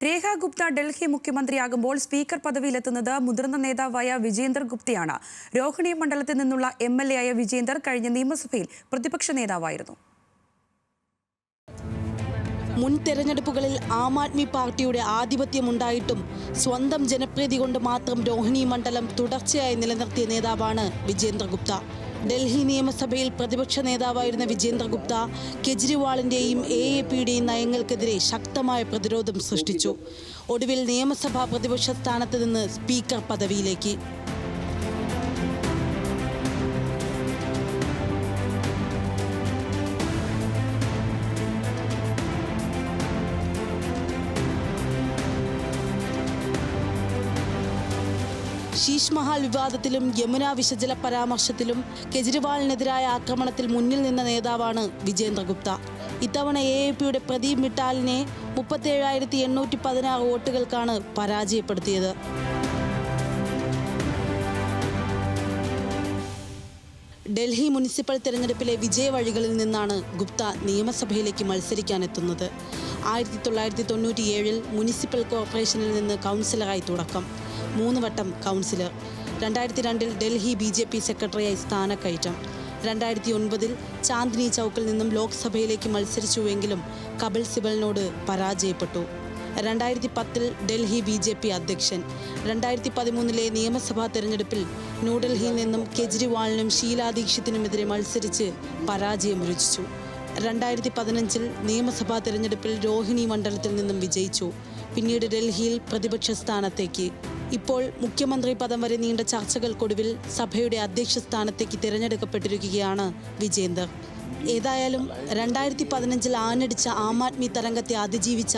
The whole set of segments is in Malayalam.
രേഖ ഗുപ്ത ഡൽഹി മുഖ്യമന്ത്രിയാകുമ്പോൾ സ്പീക്കർ പദവിയിലെത്തുന്നത് മുതിർന്ന നേതാവായ വിജേന്ദർ ഗുപ്തയാണ്. രോഹിണി മണ്ഡലത്തിൽ നിന്നുള്ള MLA ആയ വിജേന്ദർ കഴിഞ്ഞ നിയമസഭയിൽ പ്രതിപക്ഷ നേതാവായിരുന്നു. മുൻ തെരഞ്ഞെടുപ്പുകളിൽ ആം ആദ്മി പാർട്ടിയുടെ ആധിപത്യമുണ്ടായിട്ടും സ്വന്തം ജനപ്രീതി കൊണ്ട് മാത്രം രോഹിണി മണ്ഡലം തുടർച്ചയായി നിലനിർത്തിയ നേതാവാണ് വിജേന്ദർ ഗുപ്ത. ഡൽഹി നിയമസഭയിൽ പ്രതിപക്ഷ നേതാവായിരുന്ന വിജേന്ദർ ഗുപ്ത കെജ്രിവാളിന്റെയും AAPയുടെയും നയങ്ങൾക്കെതിരെ ശക്തമായ പ്രതിരോധം സൃഷ്ടിച്ചു. ഒടുവിൽ നിയമസഭാ പ്രതിപക്ഷ സ്ഥാനത്ത് നിന്ന് സ്പീക്കർ പദവിയിലേക്ക്. ശീഷ് മഹാൽ വിവാദത്തിലും യമുന വിഷജല പരാമർശത്തിലും കെജ്രിവാളിനെതിരായ ആക്രമണത്തിൽ മുന്നിൽ നിന്ന നേതാവാണ് വിജേന്ദർ ഗുപ്ത. ഇത്തവണ AAPയുടെ പ്രദീപ് മിട്ടാലിനെ 37,816 വോട്ടുകൾക്കാണ് പരാജയപ്പെടുത്തിയത്. ഡൽഹി മുനിസിപ്പൽ തെരഞ്ഞെടുപ്പിലെ വിജയവഴികളിൽ നിന്നാണ് ഗുപ്ത നിയമസഭയിലേക്ക് മത്സരിക്കാനെത്തുന്നത്. 1997 മുനിസിപ്പൽ കോർപ്പറേഷനിൽ നിന്ന് കൗൺസിലറായി തുടക്കം, 3 വട്ടം കൗൺസിലർ. 2002 ഡൽഹി BJP സെക്രട്ടറിയായി സ്ഥാനക്കയറ്റം. 2009 ചാന്ദ്നി ചൗക്കിൽ നിന്നും ലോക്സഭയിലേക്ക് മത്സരിച്ചുവെങ്കിലും കപിൽ സിബലിനോട് പരാജയപ്പെട്ടു. 2010 ഡൽഹി BJP അധ്യക്ഷൻ. 2013 നിയമസഭാ തെരഞ്ഞെടുപ്പിൽ ന്യൂഡൽഹിയിൽ നിന്നും കെജ്രിവാളിനും ഷീലാ ദീക്ഷിത്തിനുമെതിരെ മത്സരിച്ച് പരാജയം രുചിച്ചു. 2015 നിയമസഭാ തെരഞ്ഞെടുപ്പിൽ രോഹിണി മണ്ഡലത്തിൽ നിന്നും വിജയിച്ചു. പിന്നീട് ഡൽഹിയിൽ പ്രതിപക്ഷ സ്ഥാനത്തേക്ക്. ഇപ്പോൾ മുഖ്യമന്ത്രി പദം വരെ നീണ്ട ചർച്ചകൾക്കൊടുവിൽ സഭയുടെ അധ്യക്ഷ സ്ഥാനത്തേക്ക് തിരഞ്ഞെടുക്കപ്പെട്ടിരിക്കുകയാണ് വിജേന്ദർ. ഏതായാലും 2015 ആഞ്ഞടിച്ച ആം ആദ്മി തരംഗത്തെ അതിജീവിച്ച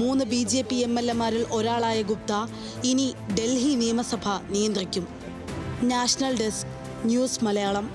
3 BJP MLAമാരിൽ ഒരാളായ ഗുപ്ത ഇനി ഡൽഹി നിയമസഭ നിയന്ത്രിക്കും. National desk, news Malayalam.